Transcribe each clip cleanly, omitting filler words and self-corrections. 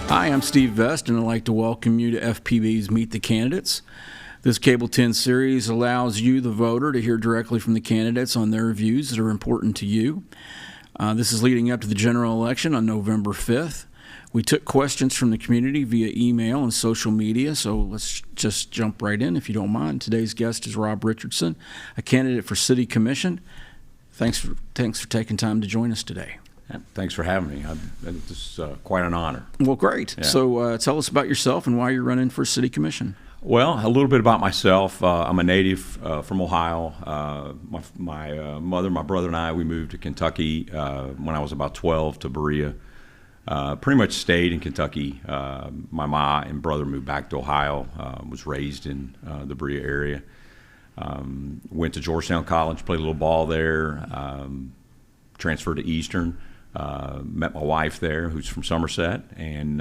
Hi, I'm Steve Vest, and I'd like to welcome you to FPB's Meet the Candidates. This Cable 10 series allows you, the voter, to hear directly from the candidates on their views that are important to you. This is leading up to the general election on November 5th. We took questions from the community via email and social media, so let's just jump right in, if you don't mind. Today's guest is Rob Richardson, a candidate for City Commission. Thanks for taking time to join us today. Thanks for having me. This is quite an honor. Well, great. Yeah. So tell us about yourself and why you're running for City Commission. Well, a little bit about myself. I'm a native from Ohio. My mother, my brother, and I, we moved to Kentucky when I was about 12 to Berea. Pretty much stayed in Kentucky. My ma and brother moved back to Ohio. Was raised in the Berea area. Went to Georgetown College, played a little ball there. Transferred to Eastern. Met my wife there, who's from Somerset, and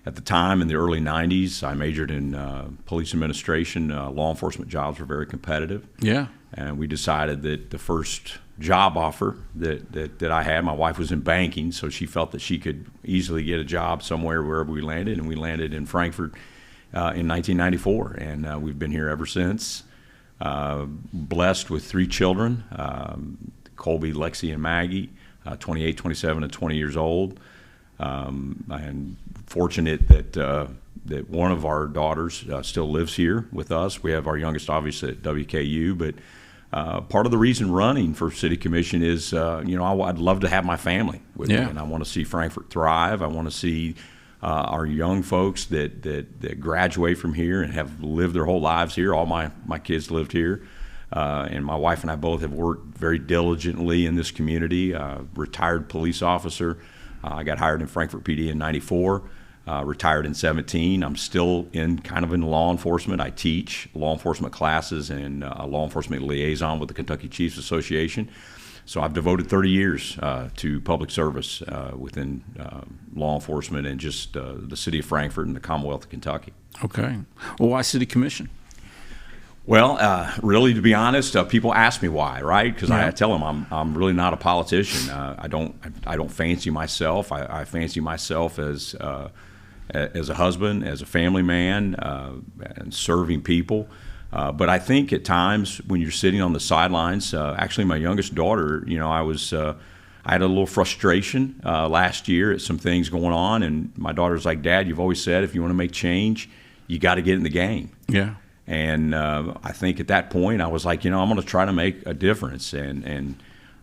at the time in the early 90s, I majored in police administration. Law enforcement jobs were very competitive. Yeah. And we decided that the first job offer that I had, my wife was in banking, so she felt that she could easily get a job somewhere wherever we landed, and we landed in Frankfort in 1994, and we've been here ever since. Blessed with 3 children, Colby, Lexi, and Maggie. 28, 27, and 20 years old. And fortunate that one of our daughters still lives here with us. We have our youngest, obviously, at WKU. But part of the reason running for City Commission is, I'd love to have my family with me. And I want to see Frankfort thrive. I want to see our young folks that graduate from here and have lived their whole lives here. All my kids lived here. And my wife and I both have worked very diligently in this community. Retired police officer. I got hired in Frankfort PD in '94. Retired in '17. I'm still in law enforcement. I teach law enforcement classes and a law enforcement liaison with the Kentucky Chiefs Association. So I've devoted 30 years to public service within law enforcement and just the city of Frankfort and the Commonwealth of Kentucky. Okay. Well, why City Commission? Well, really, to be honest, people ask me why, right? Because I tell them I'm really not a politician. I don't fancy myself. I fancy myself as a husband, as a family man, and serving people. But I think at times when you're sitting on the sidelines, actually, my youngest daughter, I had a little frustration last year at some things going on, and my daughter's like, "Dad, you've always said if you want to make change, you got to get in the game." Yeah. And I think at that point I was like, I'm going to try to make a difference. And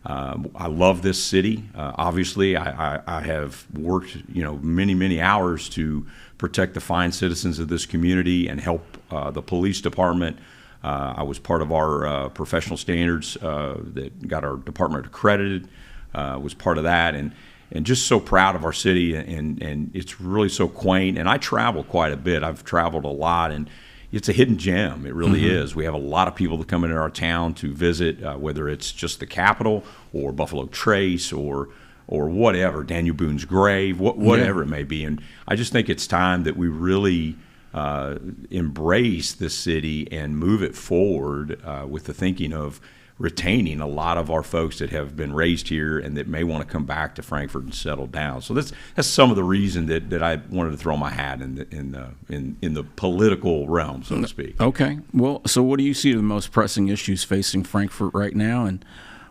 I love this city. Obviously, I have worked, many hours to protect the fine citizens of this community and help the police department. I was part of our professional standards that got our department accredited. Was part of that, and just so proud of our city. And it's really so quaint. And I travel quite a bit. I've traveled a lot, and it's a hidden gem. It really is. We have a lot of people that come into our town to visit, whether it's just the Capitol or Buffalo Trace or whatever, Daniel Boone's grave, whatever it may be. And I just think it's time that we really embrace this city and move it forward with the thinking of retaining a lot of our folks that have been raised here and that may want to come back to Frankfort and settle down. So that's some of the reason that I wanted to throw my hat in the political realm, so to speak. Okay. Well, so what do you see the most pressing issues facing Frankfort right now, and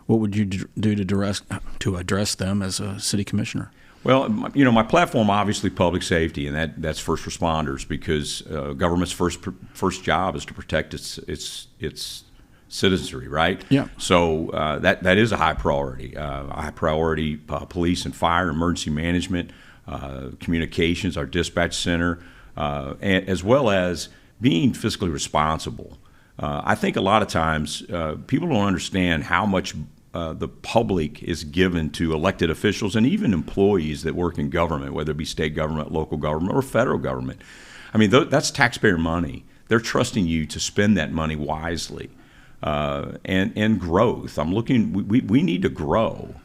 what would you do to address them as a city commissioner? Well, my platform, obviously, public safety, and that's first responders, because government's first job is to protect its citizenry, right? Yeah. So that is a high priority. Police and fire, emergency management, communications, our dispatch center, as well as being fiscally responsible. I think a lot of times people don't understand how much the public is given to elected officials and even employees that work in government, whether it be state government, local government, or federal government. I mean, that's taxpayer money. They're trusting you to spend that money wisely. And growth. We need to grow.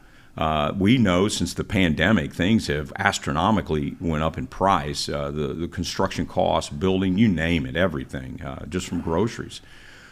We know since the pandemic, things have astronomically went up in price. The construction costs, building, you name it, everything, just from groceries.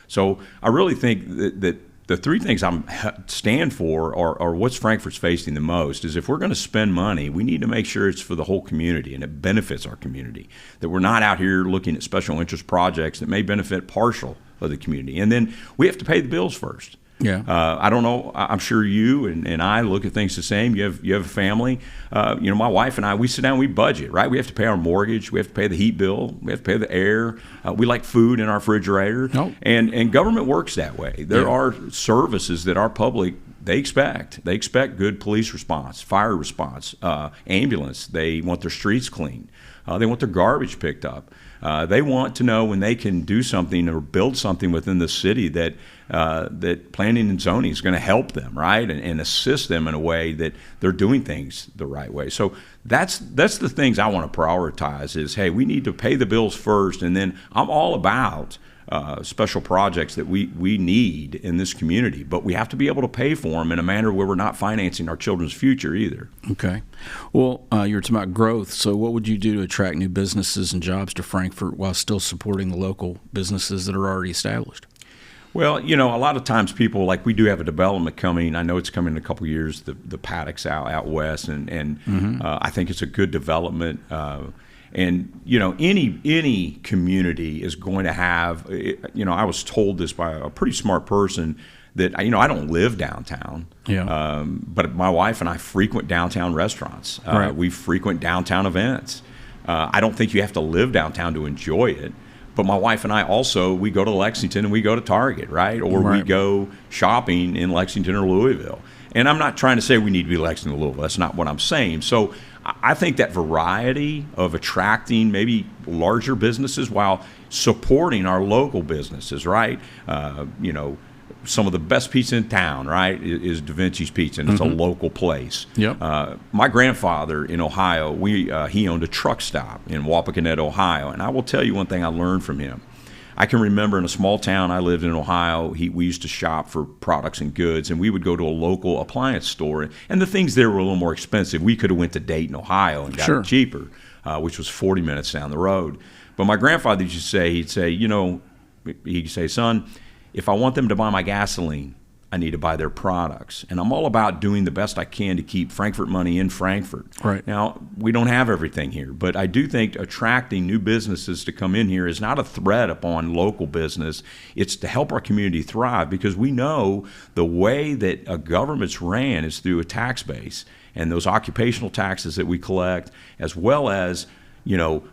So I really think that the three things I'm stand for are what's Frankfort's facing the most is if we're going to spend money, we need to make sure it's for the whole community and it benefits our community, that we're not out here looking at special interest projects that may benefit partial of the community. And then we have to pay the bills first. Yeah. I don't know. I'm sure you and I look at things the same. You have a family. My wife and I, we sit down, we budget, right? We have to pay our mortgage. We have to pay the heat bill. We have to pay the air. We like food in our refrigerator. Nope. And government works that way. There are services that our public, they expect. They expect good police response, fire response, ambulance. They want their streets cleaned. They want their garbage picked up. They want to know when they can do something or build something within the city that planning and zoning is going to help them, right, and assist them in a way that they're doing things the right way. So that's the things I want to prioritize is, hey, we need to pay the bills first, and then I'm all about special projects that we need in this community, but we have to be able to pay for them in a manner where we're not financing our children's future either. Okay. Well, you were talking about growth. So what would you do to attract new businesses and jobs to Frankfort while still supporting the local businesses that are already established? Well, a lot of times people, like we do have a development coming. I know it's coming in a couple of years, the paddocks out west, and I think it's a good development. And any community is going to have. I was told this by a pretty smart person that I don't live downtown. Yeah. But my wife and I frequent downtown restaurants. Right. We frequent downtown events. I don't think you have to live downtown to enjoy it. But my wife and I also, we go to Lexington and we go to Target, right? Or we go shopping in Lexington or Louisville. And I'm not trying to say we need to be Lexington or Louisville. That's not what I'm saying. So I think that variety of attracting maybe larger businesses while supporting our local businesses, right? Some of the best pizza in town, right, is Da Vinci's Pizza, and it's a local place. Yep. My grandfather in Ohio, he owned a truck stop in Wapakoneta, Ohio, and I will tell you one thing I learned from him. I can remember in a small town I lived in Ohio, we used to shop for products and goods, and we would go to a local appliance store, and the things there were a little more expensive. We could have went to Dayton, Ohio, and got it cheaper, which was 40 minutes down the road. But my grandfather used to say, he'd say, son, if I want them to buy my gasoline, I need to buy their products. And I'm all about doing the best I can to keep Frankfort money in Frankfort. Right. Now, we don't have everything here, but I do think attracting new businesses to come in here is not a threat upon local business. It's to help our community thrive, because we know the way that a government's ran is through a tax base. And those occupational taxes that we collect, as well as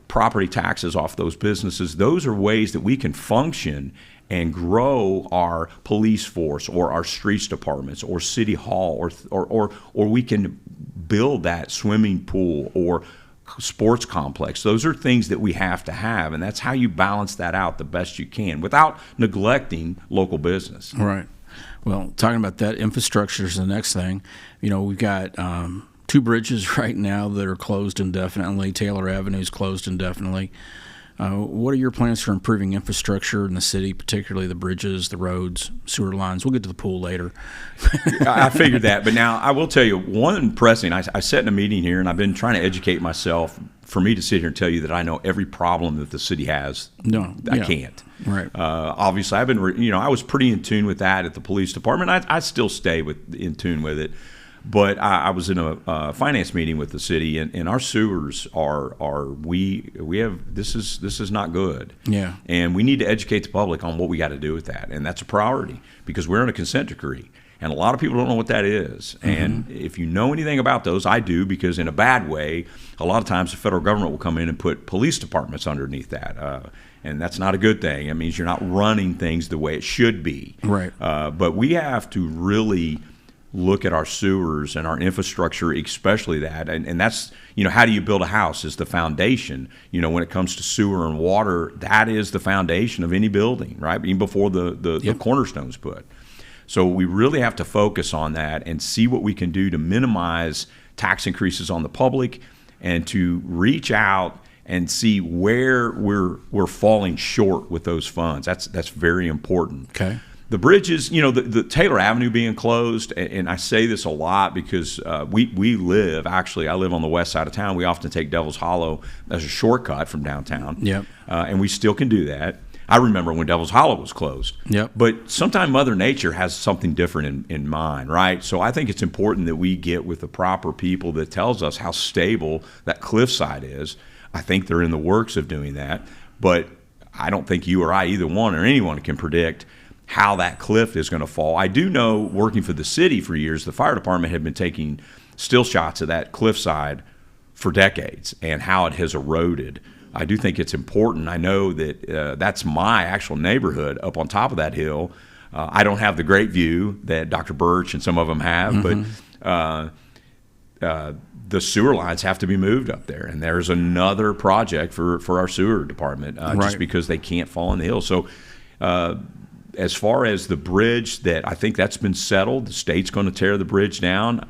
property taxes off those businesses, those are ways that we can function and grow our police force or our streets departments or city hall, or we can build that swimming pool or sports complex. Those are things that we have to have, and that's how you balance that out the best you can without neglecting local business. Right. Well, talking about that, infrastructure is the next thing. We've got 2 bridges right now that are closed indefinitely. Taylor Avenue is closed indefinitely. What are your plans for improving infrastructure in the city, particularly the bridges, the roads, sewer lines? We'll get to the pool later. I figured that. But now I will tell you one pressing. I sat in a meeting here, and I've been trying to educate myself. For me to sit here and tell you that I know every problem that the city has, I can't. Right. Obviously, I've been, I was pretty in tune with that at the police department. I still stay in tune with it. But I was in a finance meeting with the city, and our sewers we have this is not good. Yeah. And we need to educate the public on what we got to do with that, and that's a priority because we're in a consent decree, and a lot of people don't know what that is. And if you know anything about those, I do, because in a bad way, a lot of times the federal government will come in and put police departments underneath that. And that's not a good thing. It means you're not running things the way it should be. Right. But we have to really look at our sewers and our infrastructure, especially that. And that's, how do you build a house is the foundation. When it comes to sewer and water, that is the foundation of any building, right? Even before the cornerstone's put. So we really have to focus on that and see what we can do to minimize tax increases on the public and to reach out and see where we're falling short with those funds. That's very important. Okay. The bridges, the Taylor Avenue being closed, and I say this a lot because I live on the west side of town. We often take Devil's Hollow as a shortcut from downtown. Yep. And we still can do that. I remember when Devil's Hollow was closed. Yep. But sometimes Mother Nature has something different in mind, right? So I think it's important that we get with the proper people that tells us how stable that cliffside is. I think they're in the works of doing that, but I don't think you or I, either one or anyone, can predict how that cliff is going to fall. I do know, working for the city for years, the fire department had been taking still shots of that cliffside for decades and how it has eroded. I do think it's important. I know that that's my actual neighborhood up on top of that hill. I don't have the great view that Dr. Birch and some of them have, but the sewer lines have to be moved up there, and there's another project for our sewer department just because they can't fall in the hill. So as far as the bridge, that I think that's been settled. The state's going to tear the bridge down.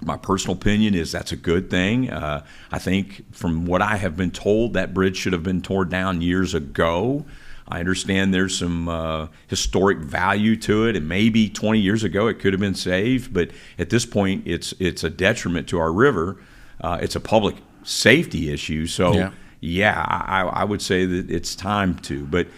My personal opinion is that's a good thing. I think from what I have been told, that bridge should have been torn down years ago. I understand there's some historic value to it, and maybe 20 years ago it could have been saved, but at this point it's a detriment to our river. It's a public safety issue, so I would say that it's time to. But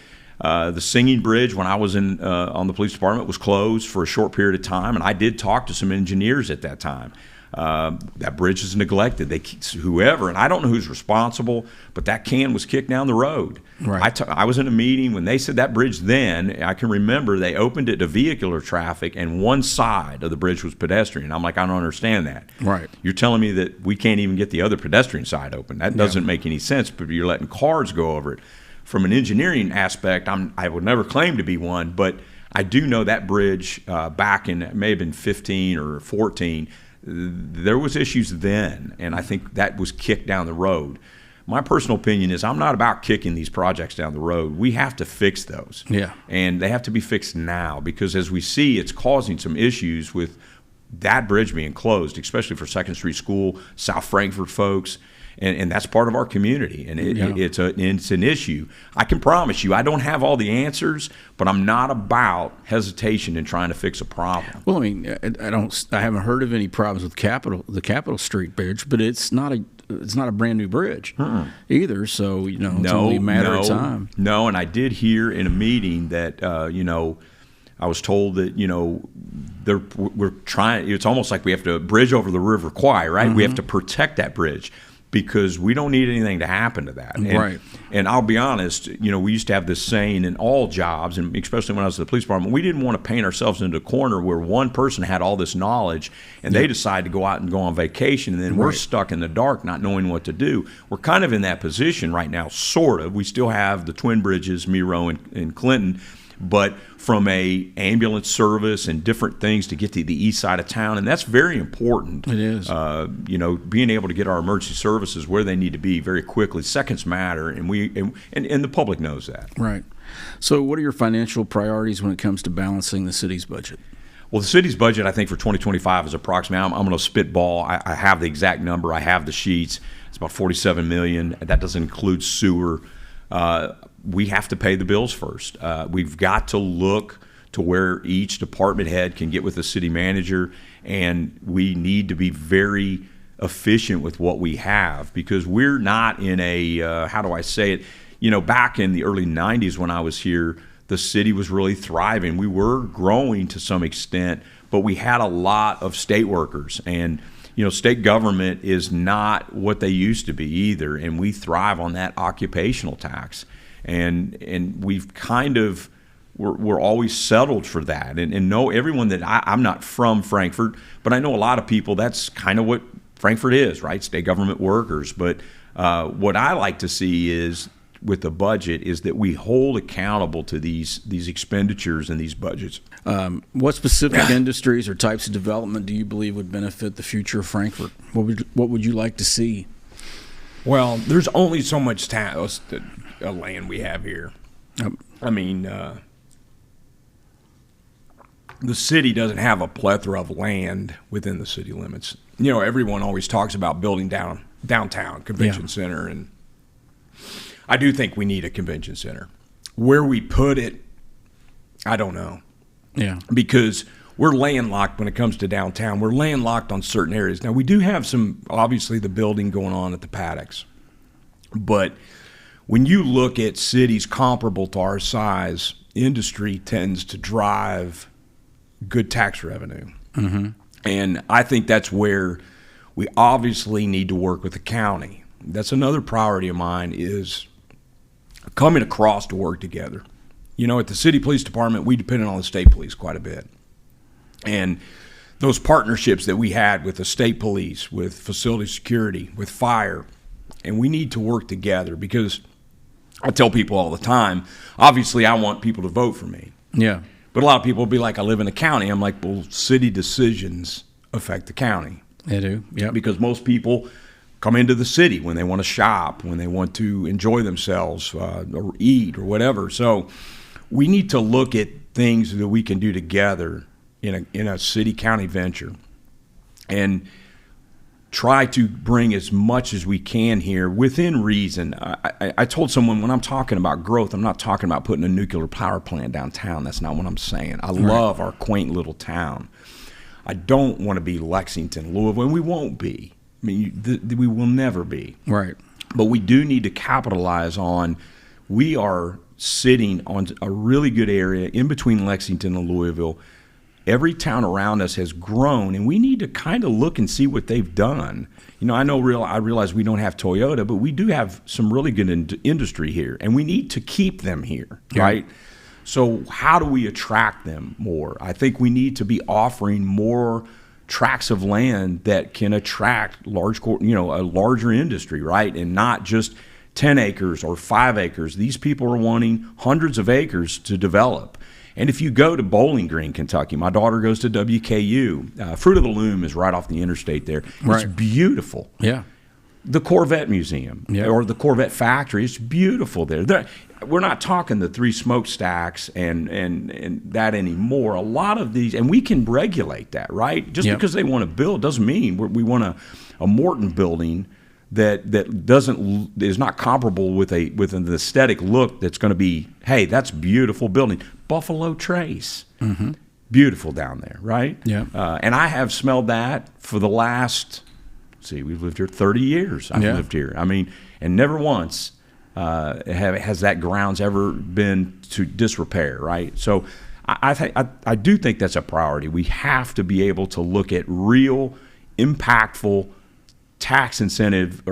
the Singing Bridge, when I was on the police department, was closed for a short period of time, and I did talk to some engineers at that time. That bridge is neglected. Whoever, and I don't know who's responsible, but that can was kicked down the road. Right. I was in a meeting when they said that bridge then, I can remember they opened it to vehicular traffic and one side of the bridge was pedestrian. I'm like, I don't understand that. Right. You're telling me that we can't even get the other pedestrian side open. That doesn't make any sense, but you're letting cars go over it. From an engineering aspect, I would never claim to be one, but I do know that bridge back in, it may have been 15 or 14, there was issues then, and I think that was kicked down the road. My personal opinion is I'm not about kicking these projects down the road. We have to fix those. Yeah. And they have to be fixed now, because as we see, it's causing some issues with that bridge being closed, especially for Second Street School, South Frankfort folks. And that's part of our community, and it's an issue. I can promise you, I don't have all the answers, but I'm not about hesitation in trying to fix a problem. Well, I mean, I haven't heard of any problems with the Capitol Street Bridge, but it's not a brand new bridge either. So it's only a matter of time. No, and I did hear in a meeting that I was told that we're trying. It's almost like we have to bridge over the River Kwai, right? We have to protect that bridge, because we don't need anything to happen to that. And I'll be honest, we used to have this saying in all jobs, and especially when I was at the police department, we didn't want to paint ourselves into a corner where one person had all this knowledge and they decide to go out and go on vacation, and then we're stuck in the dark not knowing what to do. We're kind of in that position right now, sort of. We still have the twin bridges, Miro and Clinton, but from a ambulance service and different things to get to the east side of town, and that's very important. It is. Being able to get our emergency services where they need to be very quickly. Seconds matter, and the public knows that. Right. So what are your financial priorities when it comes to balancing the city's budget? Well, the city's budget, I think, for 2025 is approximately, I'm going to spitball. I have the exact number. I have the sheets. It's about $47 million. That doesn't include sewer. We have to pay the bills first. We've got to look to where each department head can get with the city manager, and we need to be very efficient with what we have, because we're not in a, how do I say it? Back in the early 90s when I was here, the city was really thriving. We were growing to some extent, but we had a lot of state workers, and state government is not what they used to be either, and we thrive on that occupational tax. And we've kind of, we're always settled for that. And know everyone that I'm not from Frankfort, but I know a lot of people, that's kind of what Frankfort is, right? State government workers. But what I like to see is, with the budget, is that we hold accountable to these expenditures and these budgets. What specific industries or types of development do you believe would benefit the future of Frankfort? What would you like to see? Well, there's only so much land we have here. I mean, the city doesn't have a plethora of land within the city limits. Everyone always talks about building downtown convention center, and I do think we need a convention center. Where we put it, I don't know. Yeah. Because we're landlocked when it comes to downtown. We're landlocked on certain areas. Now, we do have obviously the building going on at the Paddocks, but when you look at cities comparable to our size, industry tends to drive good tax revenue. Mm-hmm. And I think that's where we obviously need to work with the county. That's another priority of mine, is coming across to work together. You know, at the city police department, we depended on the state police quite a bit. And those partnerships that we had with the state police, with facility security, with fire, and we need to work together, because I tell people all the time, obviously I want people to vote for me. Yeah. But a lot of people will be like, I live in the county. I'm like, well, city decisions affect the county. They do, yeah. Because most people come into the city when they want to shop, when they want to enjoy themselves, or eat or whatever. So we need to look at things that we can do together in a city-county venture and try to bring as much as we can here within reason. I told someone, when I'm talking about growth, I'm not talking about putting a nuclear power plant downtown. That's not what I'm saying. I love our quaint little town. I don't want to be Lexington, Louisville, and we won't be. I mean, we will never be. Right. But we do need to capitalize on, we are sitting on a really good area in between Lexington and Louisville. Every town around us has grown, and we need to kind of look and see what they've done. You know, I realize we don't have Toyota, but we do have some really good industry here, and we need to keep them here, right? So how do we attract them more? I think we need to be offering more tracts of land that can attract a larger industry, right? And not just 10 acres or 5 acres. These people are wanting hundreds of acres to develop. And if you go to Bowling Green, Kentucky, my daughter goes to WKU. Fruit of the Loom is right off the interstate there. Right. It's beautiful. Yeah. The Corvette Museum, or the Corvette Factory, it's beautiful there. We're not talking the 3 smokestacks and that anymore. A lot of these, and we can regulate that, right? Just because they want to build doesn't mean we want a Morton building that is not comparable with an aesthetic look that's going to be, hey, that's a beautiful building. Buffalo Trace, beautiful down there, right? Yeah. And I have smelled that for the last, we've lived here 30 years. I've lived here. I mean, and never once has that grounds ever been to disrepair, right? So I do think that's a priority. We have to be able to look at real, impactful tax incentive,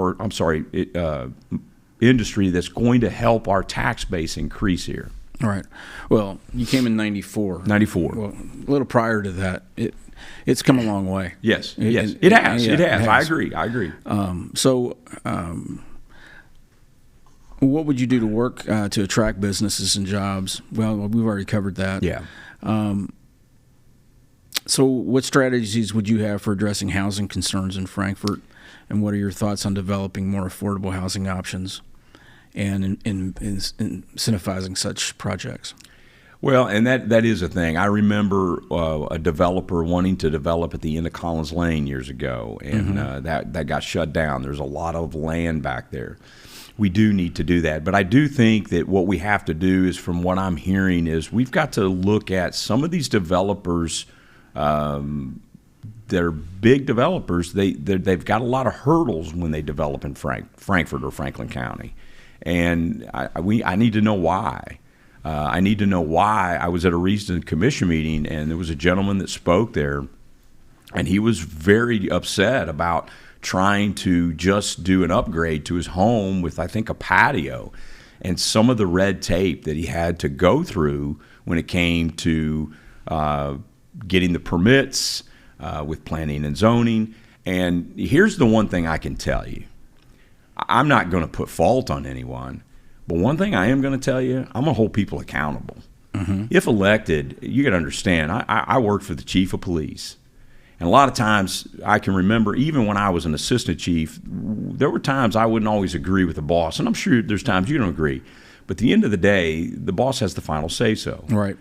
industry that's going to help our tax base increase here. All right. Well, you came in 94. 94. Well, a little prior to that, it's come a long way. Yes. It has. I agree. So, what would you do to work to attract businesses and jobs? Well, we've already covered that. Yeah. So, what strategies would you have for addressing housing concerns in Frankfort? And what are your thoughts on developing more affordable housing options and incentivizing such projects? Well, and that is a thing. I remember a developer wanting to develop at the end of Collins Lane years ago, and that got shut down. There's a lot of land back there. We do need to do that. But I do think that what we have to do is, from what I'm hearing, is we've got to look at some of these developers. They're big developers. They've got a lot of hurdles when they develop in Frankfort or Franklin County, and I need to know why. I need to know why. I was at a recent commission meeting, and there was a gentleman that spoke there, and he was very upset about trying to just do an upgrade to his home with, I think, a patio, and some of the red tape that he had to go through when it came to getting the permits, with planning and zoning. And here's the one thing I can tell you. I'm not going to put fault on anyone, but one thing I am going to tell you, I'm going to hold people accountable. If elected, you got to understand, I worked for the chief of police. And a lot of times, I can remember, even when I was an assistant chief, there were times I wouldn't always agree with the boss. And I'm sure there's times you don't agree. But at the end of the day, the boss has the final say-so. Right.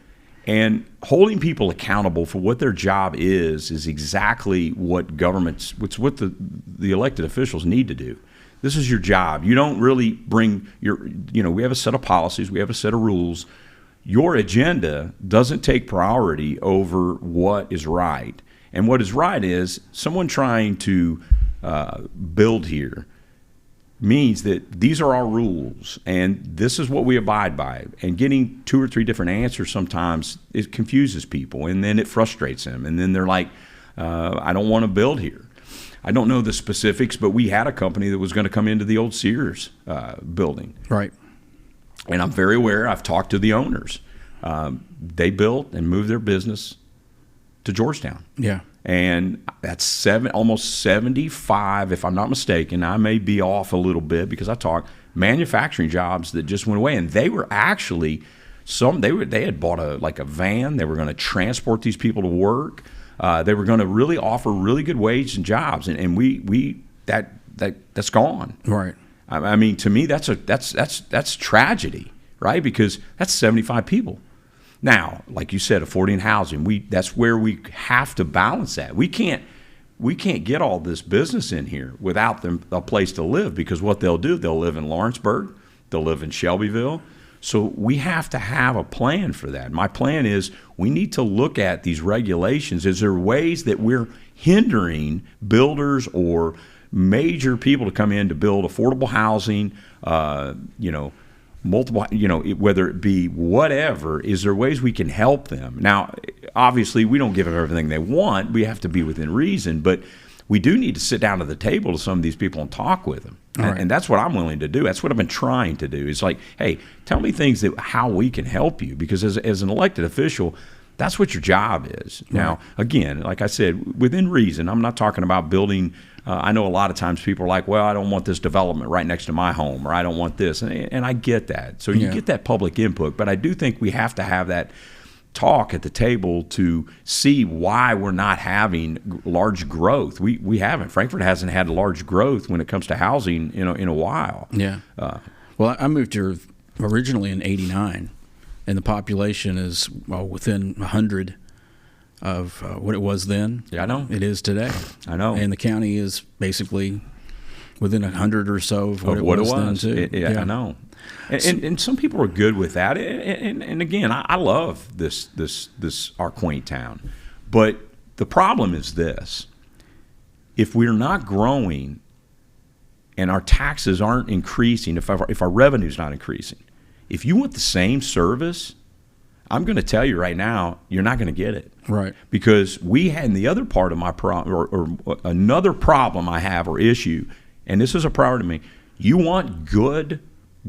And holding people accountable for what their job is exactly what what the elected officials need to do. This is your job. You don't really bring we have a set of policies, we have a set of rules. Your agenda doesn't take priority over what is right. And what is right is someone trying to build here. means that these are our rules and this is what we abide by. And getting 2 or 3 different answers sometimes, it confuses people and then it frustrates them. And then they're like, I don't want to build here. I don't know the specifics, but we had a company that was going to come into the old Sears building. Right. And I'm very aware. I've talked to the owners. They built and moved their business to Georgetown. Yeah. And that's almost 75, if I'm not mistaken. I may be off a little bit because I talk manufacturing jobs that just went away, and they were actually they had bought a van. They were going to transport these people to work. They were going to really offer really good wage and jobs, and that's gone. Right. I mean, to me, that's tragedy, right? Because that's 75 people. Now, like you said, affording housing, that's where we have to balance that. We can't get all this business in here without them a place to live, because what they'll do, they'll live in Lawrenceburg, they'll live in Shelbyville. So we have to have a plan for that. My plan is we need to look at these regulations. Is there ways that we're hindering builders or major people to come in to build affordable housing, multiple, whether it be whatever, is there ways we can help them? Now, obviously, we don't give them everything they want. We have to be within reason, but we do need to sit down at the table to some of these people and talk with them. And that's what I'm willing to do. That's what I've been trying to do. It's like, hey, tell me things how we can help you, because as an elected official, that's what your job is. Right. Now, again, like I said, within reason. I'm not talking about building. I know a lot of times people are like, well, I don't want this development right next to my home, or I don't want this. And I get that. So you get that public input. But I do think we have to have that talk at the table to see why we're not having large growth. We haven't. Frankfort hasn't had large growth when it comes to housing in a while. Yeah. Well, I moved here originally in '89, and the population is within 100 of what it was then. Yeah, I know. It is today. I know. And the county is basically within 100 or so of what it was then too. I know. And some people are good with that. And again, I love this our quaint town. But the problem is this: if we're not growing and our taxes aren't increasing, if our revenue's not increasing, if you want the same service, I'm going to tell you right now, you're not going to get it. Right. Because we had, in the other part of my problem, or another problem I have or issue, and this is a priority to me, you want good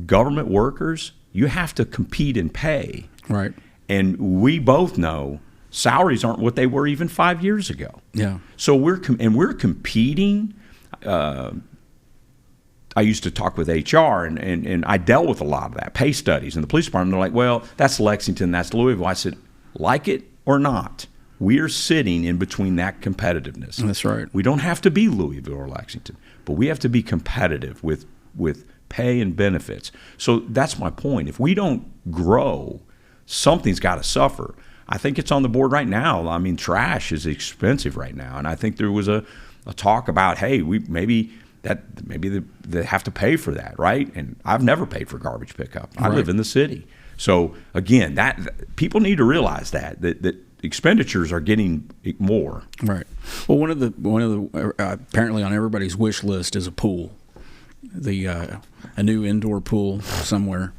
government workers, you have to compete in pay. Right. And we both know salaries aren't what they were even 5 years ago. Yeah. So we're competing. I used to talk with HR, and I dealt with a lot of that, pay studies. And the police department, they're like, well, that's Lexington, that's Louisville. I said, like it or not, we are sitting in between that competitiveness. That's right. We don't have to be Louisville or Lexington, but we have to be competitive with pay and benefits. So that's my point. If we don't grow, something's got to suffer. I think it's on the board right now. I mean, trash is expensive right now. And I think there was a talk about, hey, maybe they have to pay for that, right? And I've never paid for garbage pickup. I live in the city. So again, that people need to realize that expenditures are getting more. Right. Well, one of the apparently on everybody's wish list is a pool, a new indoor pool somewhere,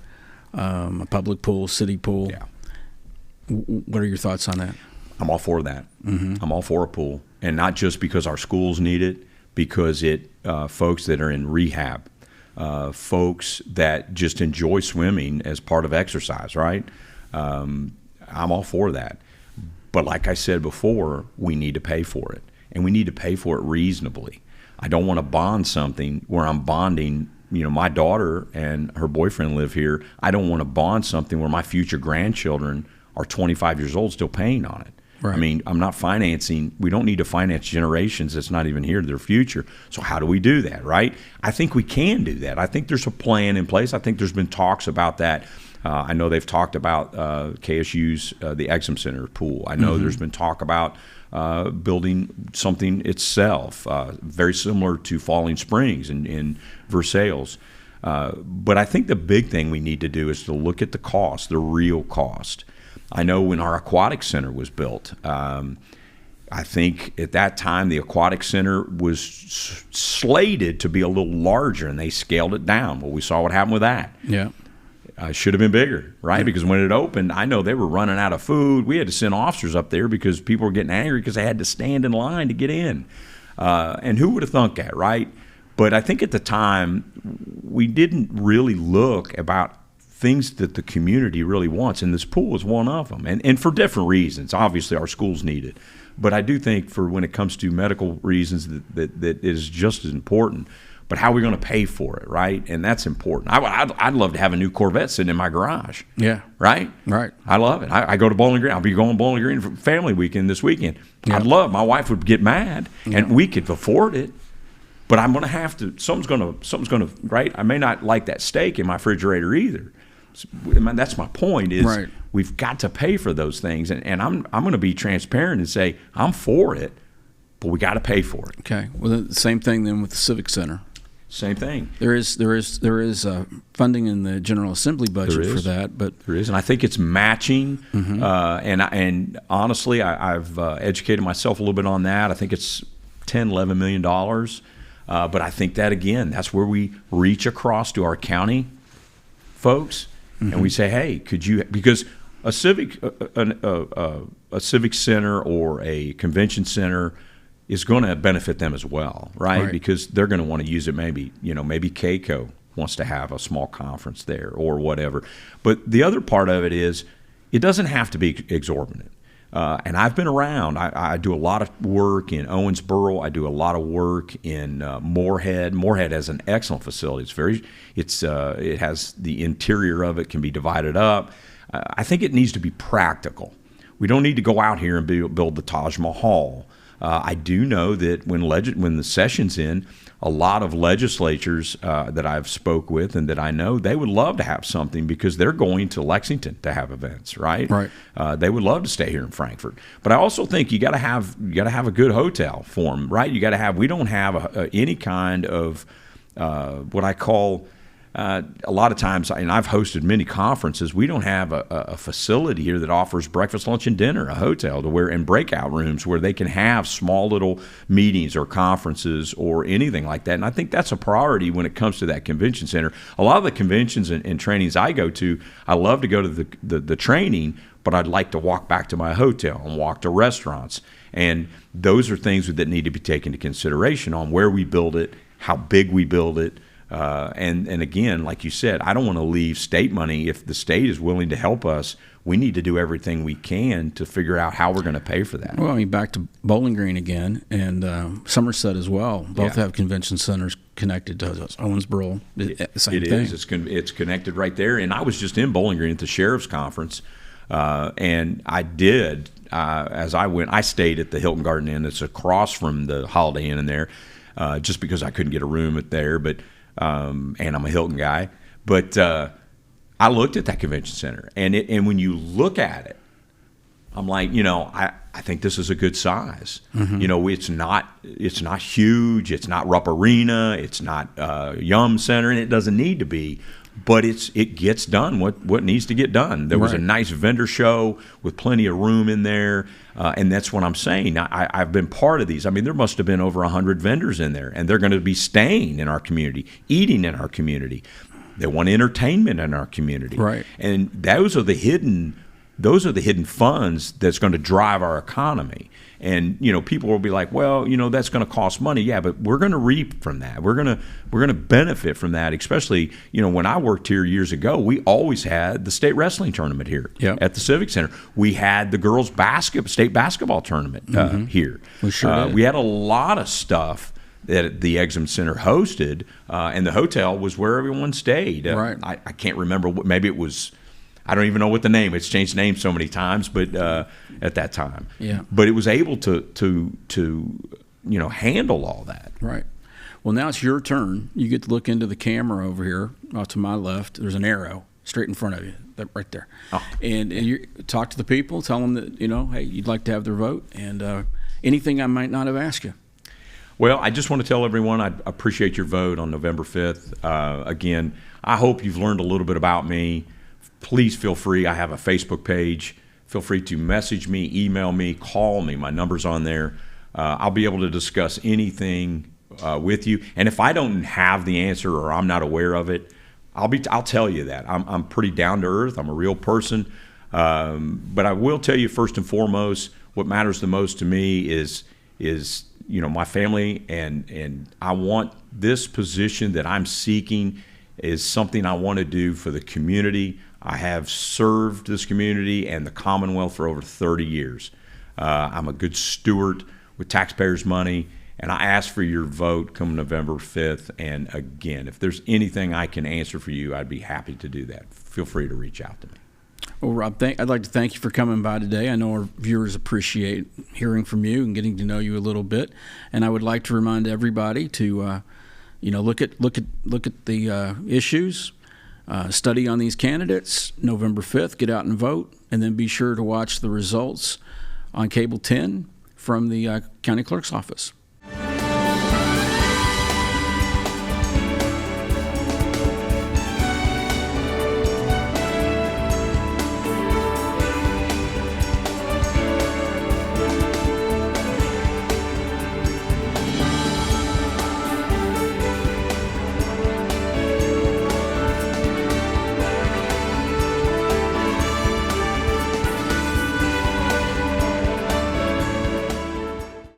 a public pool, city pool. Yeah. What are your thoughts on that? I'm all for that. Mm-hmm. I'm all for a pool, and not just because our schools need it, because folks that are in rehab, folks that just enjoy swimming as part of exercise, right? I'm all for that. But like I said before, we need to pay for it, and we need to pay for it reasonably. I don't want to bond something where I'm bonding, my daughter and her boyfriend live here. I don't want to bond something where my future grandchildren are 25 years old still paying on it. Right. I mean, I'm not financing. We don't need to finance generations that's not even here to their future. So how do we do that, right? I think we can do that. I think there's a plan in place. I think there's been talks about that. I know they've talked about KSU's the Exum Center pool. I know there's been talk about building something itself, very similar to Falling Springs in Versailles. But I think the big thing we need to do is to look at the cost, the real cost. I know when our aquatic center was built, I think at that time the aquatic center was slated to be a little larger, and they scaled it down. Well, we saw what happened with that. Yeah. Should have been bigger, right? Yeah. Because when it opened, I know they were running out of food. We had to send officers up there because people were getting angry because they had to stand in line to get in. And who would have thunk that, right? But I think at the time, we didn't really look about things that the community really wants, and this pool is one of them, and for different reasons. Obviously, our schools need it. But I do think for when it comes to medical reasons that it is just as important. But how are we going to pay for it, right? And that's important. I'd love to have a new Corvette sitting in my garage. Yeah. Right? Right. I love it. I go to Bowling Green. I'll be going to Bowling Green for family weekend this weekend. Yeah. My wife would get mad, and we could afford it. But I'm going to have to, something's going to, right? I may not like that steak in my refrigerator either. That's my point is right. We've got to pay for those things. And I'm going to be transparent and say, I'm for it, but we got to pay for it. Okay. Well, the same thing then with the Civic Center. Same thing. There is funding in the General Assembly budget for that, but there is, and I think it's matching. Mm-hmm. And honestly, I've educated myself a little bit on that. I think it's $10-11 million. But I think that again, that's where we reach across to our county folks, and we say, hey, could you? Because a civic center or a convention center is going to benefit them as well, right? Because they're going to want to use it. Maybe KCO wants to have a small conference there or whatever. But the other part of it is it doesn't have to be exorbitant. And I've been around. I do a lot of work in Owensboro. I do a lot of work in Moorhead. Moorhead has an excellent facility. It has the interior of it can be divided up. I think it needs to be practical. We don't need to go out here and build the Taj Mahal. I do know that when the session's in, a lot of legislatures that I've spoke with and that I know, they would love to have something because they're going to Lexington to have events, right? Right. They would love to stay here in Frankfort. But I also think you got to have a good hotel for them, right? You got to have. We don't have any kind of what I call. A lot of times, and I've hosted many conferences, we don't have a facility here that offers breakfast, lunch, and dinner, a hotel and breakout rooms where they can have small little meetings or conferences or anything like that. And I think that's a priority when it comes to that convention center. A lot of the conventions and trainings I go to, I love to go to the training, but I'd like to walk back to my hotel and walk to restaurants. And those are things that need to be taken into consideration on where we build it, how big we build it. And again, like you said, I don't want to leave state money. If the state is willing to help us, we need to do everything we can to figure out how we're going to pay for that. Well, I mean, back to Bowling Green again, and Somerset as well. Both have convention centers connected to Owensboro. Same thing. It is. It's connected right there. And I was just in Bowling Green at the sheriff's conference, and I did, as I went, I stayed at the Hilton Garden Inn. It's across from the Holiday Inn in there, just because I couldn't get a room there, but. And I'm a Hilton guy, but I looked at that convention center, and when you look at it, I'm like, I think this is a good size. Mm-hmm. It's not huge. It's not Rupp Arena. It's not Yum Center, and it doesn't need to be. But it gets done what needs to get done. There was a nice vendor show with plenty of room in there, and that's what I'm saying. I've been part of these. I mean, there must have been over 100 vendors in there, and they're going to be staying in our community, eating in our community. They want entertainment in our community, right? And those are the hidden funds that's going to drive our economy. And people will be like, well, that's going to cost money. Yeah, but we're going to reap from that. We're going to benefit from that. Especially, when I worked here years ago, we always had the state wrestling tournament here at the Civic Center. We had the girls' state basketball tournament here. We sure did. We had a lot of stuff that the Exum Center hosted, and the hotel was where everyone stayed. Right. I can't remember. Maybe it was. I don't even know what the name. It's changed names so many times, but at that time, But it was able to handle all that. Right. Well, now it's your turn. You get to look into the camera over here, off to my left. There's an arrow straight in front of you, right there. Oh. And you talk to the people, tell them that hey, you'd like to have their vote, and anything I might not have asked you. Well, I just want to tell everyone I appreciate your vote on November 5th. Again, I hope you've learned a little bit about me. Please feel free. I have a Facebook page, feel free to message me, email me, call me. My number's on there. I'll be able to discuss anything with you. And if I don't have the answer or I'm not aware of it, I'll tell you that. I'm pretty down to earth. I'm a real person. But I will tell you first and foremost, what matters the most to me is my family, and I want this position that I'm seeking is something I want to do for the community. I have served this community and the Commonwealth for over 30 years. I'm a good steward with taxpayers' money, and I ask for your vote come November 5th. And again, if there's anything I can answer for you, I'd be happy to do that. Feel free to reach out to me. Well, Rob, I'd like to thank you for coming by today. I know our viewers appreciate hearing from you and getting to know you a little bit. And I would like to remind everybody to, look at the issues, study on these candidates. November 5th, get out and vote, and then be sure to watch the results on Cable 10 from the county clerk's office.